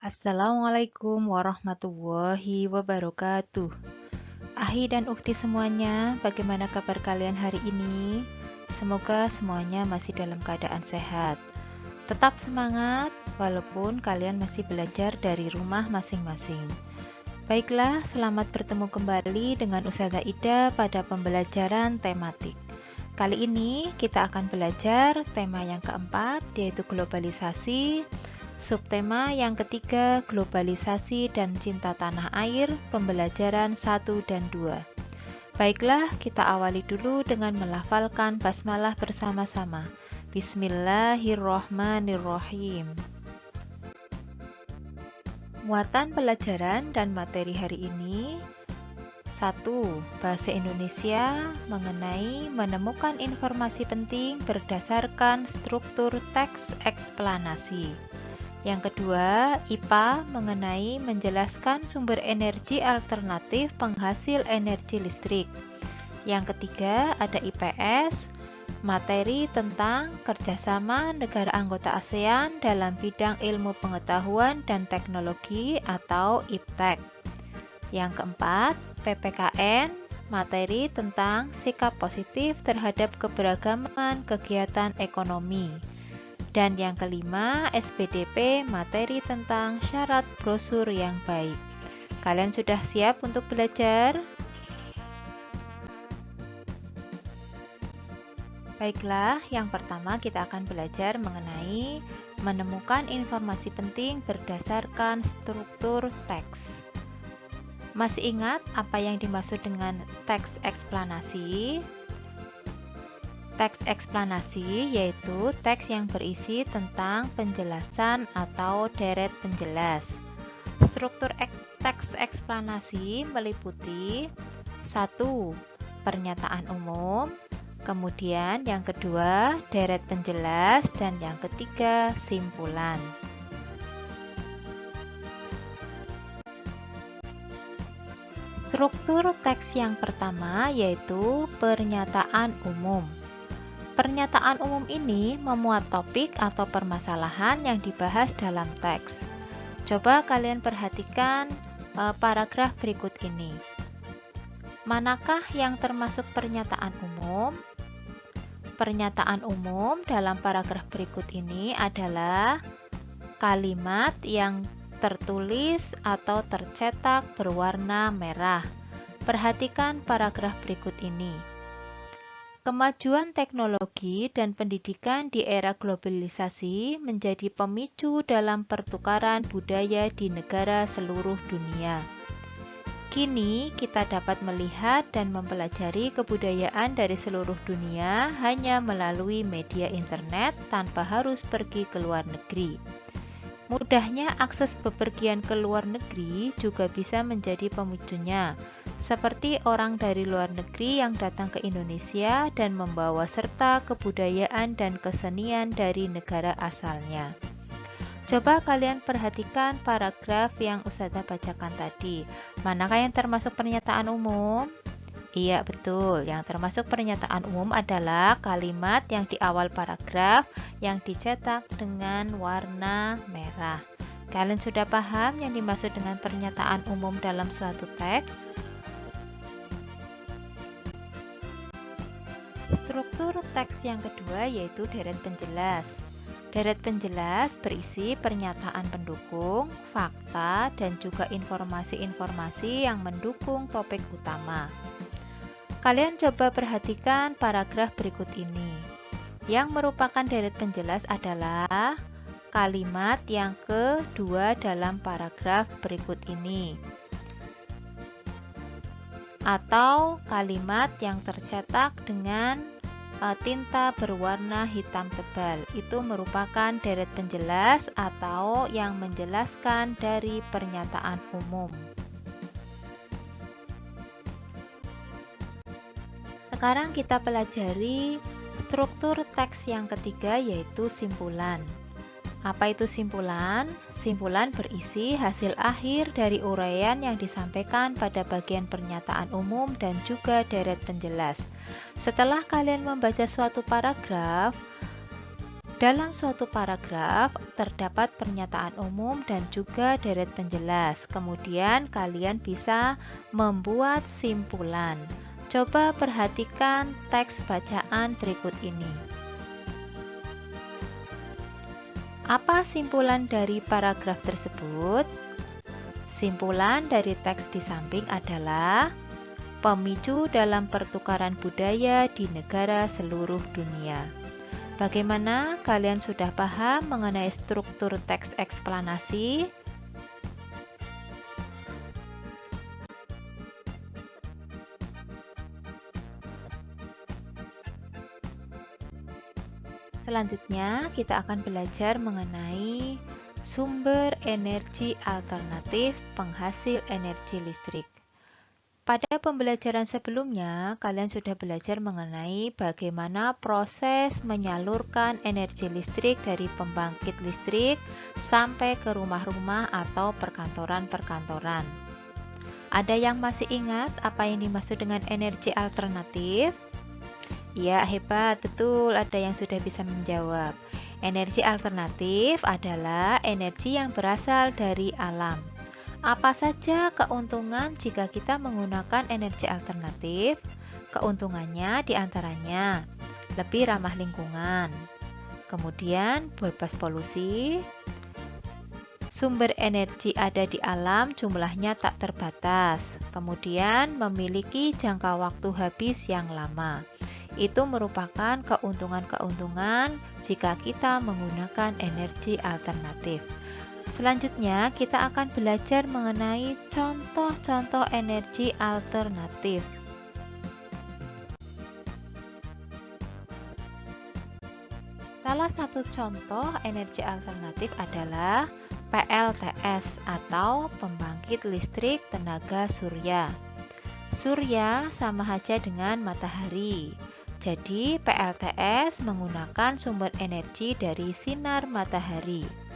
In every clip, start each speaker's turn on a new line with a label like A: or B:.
A: Assalamualaikum warahmatullahi wabarakatuh. Ahi dan ukti semuanya, bagaimana kabar kalian hari ini? Semoga semuanya masih dalam keadaan sehat. Tetap semangat, walaupun kalian masih belajar dari rumah masing-masing. Baiklah, selamat bertemu kembali dengan Ustazah Ida pada pembelajaran tematik. Kali ini kita akan belajar tema yang keempat, yaitu globalisasi. Subtema yang ketiga, globalisasi dan cinta tanah air, pembelajaran 1 dan 2. Baiklah, kita awali dulu dengan melafalkan basmalah bersama-sama. Bismillahirrohmanirrohim. Muatan pelajaran dan materi hari ini. 1. Bahasa Indonesia mengenai menemukan informasi penting berdasarkan struktur teks eksplanasi. Yang kedua, IPA mengenai menjelaskan sumber energi alternatif penghasil energi listrik. Yang ketiga, ada IPS, materi tentang kerjasama negara anggota ASEAN dalam bidang ilmu pengetahuan dan teknologi atau IPTEK. Yang keempat, PPKN, materi tentang sikap positif terhadap keberagaman kegiatan ekonomi. Dan yang kelima, SPDP, materi tentang syarat brosur yang baik. Kalian sudah siap untuk belajar? Baiklah, yang pertama kita akan belajar mengenai menemukan informasi penting berdasarkan struktur teks. Masih ingat apa yang dimaksud dengan teks eksplanasi? Teks eksplanasi yaitu teks yang berisi tentang penjelasan atau deret penjelas. Struktur teks eksplanasi meliputi 1. Pernyataan umum, kemudian yang kedua deret penjelas, dan yang ketiga simpulan. Struktur teks yang pertama yaitu pernyataan umum. Pernyataan umum ini memuat topik atau permasalahan yang dibahas dalam teks. Coba kalian perhatikan paragraf berikut ini. Manakah yang termasuk pernyataan umum? Pernyataan umum dalam paragraf berikut ini adalah kalimat yang tertulis atau tercetak berwarna merah. Perhatikan paragraf berikut ini. Kemajuan teknologi dan pendidikan di era globalisasi menjadi pemicu dalam pertukaran budaya di negara seluruh dunia. Kini kita dapat melihat dan mempelajari kebudayaan dari seluruh dunia hanya melalui media internet tanpa harus pergi ke luar negeri. Mudahnya akses bepergian ke luar negeri juga bisa menjadi pemicunya, seperti orang dari luar negeri yang datang ke Indonesia dan membawa serta kebudayaan dan kesenian dari negara asalnya. Coba kalian perhatikan paragraf yang Ustazah bacakan tadi. Manakah yang termasuk pernyataan umum? Iya, betul. Yang termasuk pernyataan umum adalah kalimat yang di awal paragraf yang dicetak dengan warna merah. Kalian sudah paham yang dimaksud dengan pernyataan umum dalam suatu teks? Struktur teks yang kedua yaitu deret penjelas. Deret penjelas berisi pernyataan pendukung, fakta, dan juga informasi-informasi yang mendukung topik utama. Kalian coba perhatikan paragraf berikut ini. Yang merupakan deret penjelas adalah kalimat yang kedua dalam paragraf berikut ini, atau kalimat yang tercetak dengan tinta berwarna hitam tebal. Itu merupakan deret penjelas atau yang menjelaskan dari pernyataan umum. Sekarang kita pelajari struktur teks yang ketiga yaitu simpulan. Apa itu simpulan? Simpulan berisi hasil akhir dari uraian yang disampaikan pada bagian pernyataan umum dan juga deret penjelas. Setelah kalian membaca suatu paragraf, Dalam suatu paragraf terdapat pernyataan umum dan juga deret penjelas. Kemudian kalian bisa membuat simpulan. Coba perhatikan teks bacaan berikut ini. Apa simpulan dari paragraf tersebut? Simpulan dari teks di samping adalah pemicu dalam pertukaran budaya di negara seluruh dunia. Bagaimana kalian sudah paham mengenai struktur teks eksplanasi? Selanjutnya, kita akan belajar mengenai sumber energi alternatif penghasil energi listrik. Pada pembelajaran sebelumnya, kalian sudah belajar mengenai bagaimana proses menyalurkan energi listrik dari pembangkit listrik sampai ke rumah-rumah atau perkantoran-perkantoran. Ada yang masih ingat apa yang dimaksud dengan energi alternatif? Ya, hebat, betul, ada yang sudah bisa menjawab. Energi alternatif adalah energi yang berasal dari alam. Apa saja keuntungan jika kita menggunakan energi alternatif? Keuntungannya diantaranya lebih ramah lingkungan, kemudian bebas polusi, sumber energi ada di alam jumlahnya tak terbatas, kemudian memiliki jangka waktu habis yang lama. Itu merupakan keuntungan-keuntungan jika kita menggunakan energi alternatif. Selanjutnya, kita akan belajar mengenai contoh-contoh energi alternatif. Salah satu contoh energi alternatif adalah PLTS atau pembangkit listrik tenaga surya. Surya sama saja dengan matahari. Jadi, PLTS menggunakan sumber energi dari sinar matahari.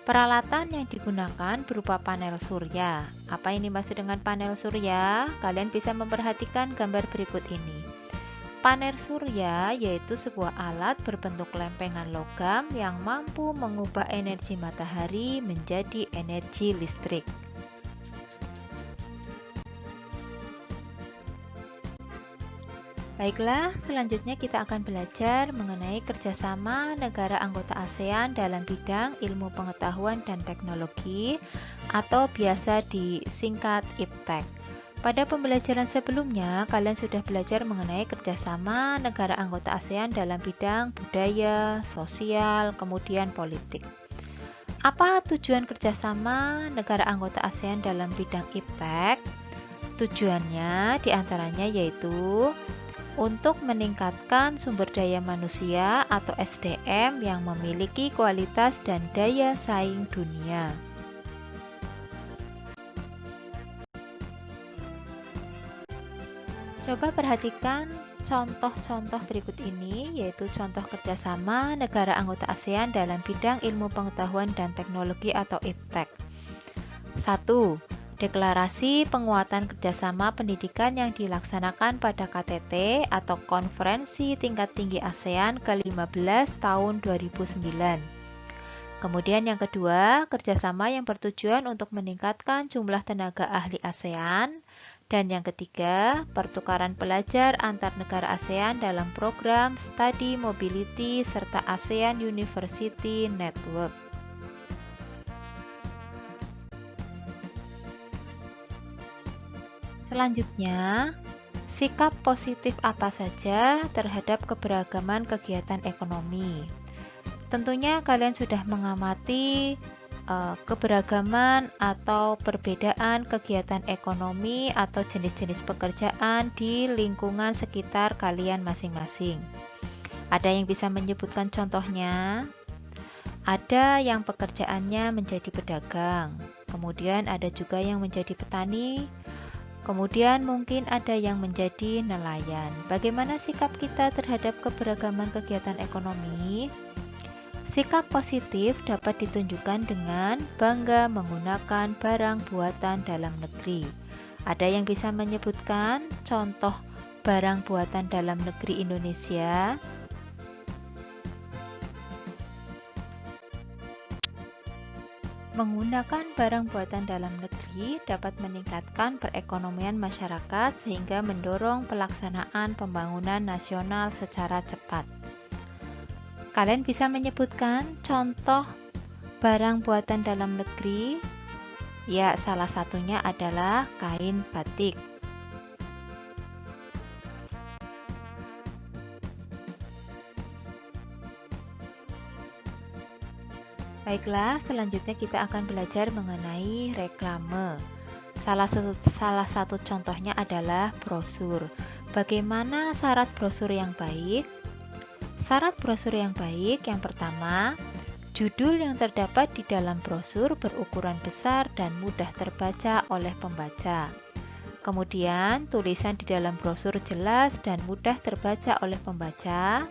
A: Peralatan yang digunakan berupa panel surya. Apa yang dimaksud dengan panel surya? Kalian bisa memperhatikan gambar berikut ini. Panel surya yaitu sebuah alat berbentuk lempengan logam yang mampu mengubah energi matahari menjadi energi listrik. Baiklah, selanjutnya kita akan belajar mengenai kerjasama negara anggota ASEAN dalam bidang ilmu pengetahuan dan teknologi atau biasa disingkat IPTEK. Pada pembelajaran sebelumnya, kalian sudah belajar mengenai kerjasama negara anggota ASEAN dalam bidang budaya, sosial, kemudian politik. Apa tujuan kerjasama negara anggota ASEAN dalam bidang IPTEK? Tujuannya diantaranya yaitu untuk meningkatkan sumber daya manusia atau SDM yang memiliki kualitas dan daya saing dunia. Coba perhatikan contoh-contoh berikut ini, yaitu contoh kerjasama negara anggota ASEAN dalam bidang ilmu pengetahuan dan teknologi atau IPTEK. 1. Deklarasi penguatan kerjasama pendidikan yang dilaksanakan pada KTT atau Konferensi Tingkat Tinggi ASEAN ke-15 tahun 2009. Kemudian yang kedua, kerjasama yang bertujuan untuk meningkatkan jumlah tenaga ahli ASEAN. Dan yang ketiga, pertukaran pelajar antar negara ASEAN dalam program Study Mobility serta ASEAN University Network. Selanjutnya, sikap positif apa saja terhadap keberagaman kegiatan ekonomi? Tentunya kalian sudah mengamati keberagaman atau perbedaan kegiatan ekonomi atau jenis-jenis pekerjaan di lingkungan sekitar kalian masing-masing. Ada yang bisa menyebutkan contohnya? Ada yang pekerjaannya menjadi pedagang, kemudian ada juga yang menjadi petani, kemudian mungkin ada yang menjadi nelayan. Bagaimana sikap kita terhadap keberagaman kegiatan ekonomi? Sikap positif dapat ditunjukkan dengan bangga menggunakan barang buatan dalam negeri. Ada yang bisa menyebutkan contoh barang buatan dalam negeri Indonesia? Menggunakan barang buatan dalam negeri dapat meningkatkan perekonomian masyarakat sehingga mendorong pelaksanaan pembangunan nasional secara cepat. Kalian bisa menyebutkan contoh barang buatan dalam negeri? Ya, salah satunya adalah kain batik. Baiklah, selanjutnya kita akan belajar mengenai reklame. Salah satu contohnya adalah brosur. Bagaimana syarat brosur yang baik? Syarat brosur yang baik yang pertama, judul yang terdapat di dalam brosur berukuran besar dan mudah terbaca oleh pembaca. Kemudian, tulisan di dalam brosur jelas dan mudah terbaca oleh pembaca.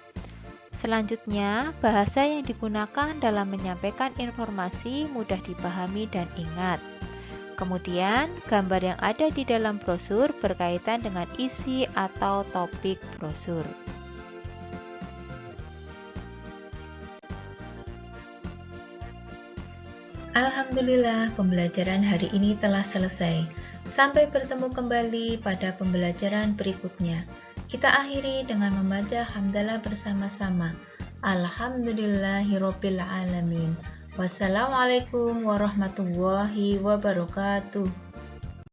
A: Selanjutnya, bahasa yang digunakan dalam menyampaikan informasi mudah dipahami dan ingat. Kemudian, gambar yang ada di dalam brosur berkaitan dengan isi atau topik brosur.
B: Alhamdulillah, pembelajaran hari ini telah selesai. Sampai bertemu kembali pada pembelajaran berikutnya. Kita akhiri dengan membaca hamdalah bersama-sama. Alhamdulillahirabbil alamin. Wassalamualaikum warahmatullahi wabarakatuh.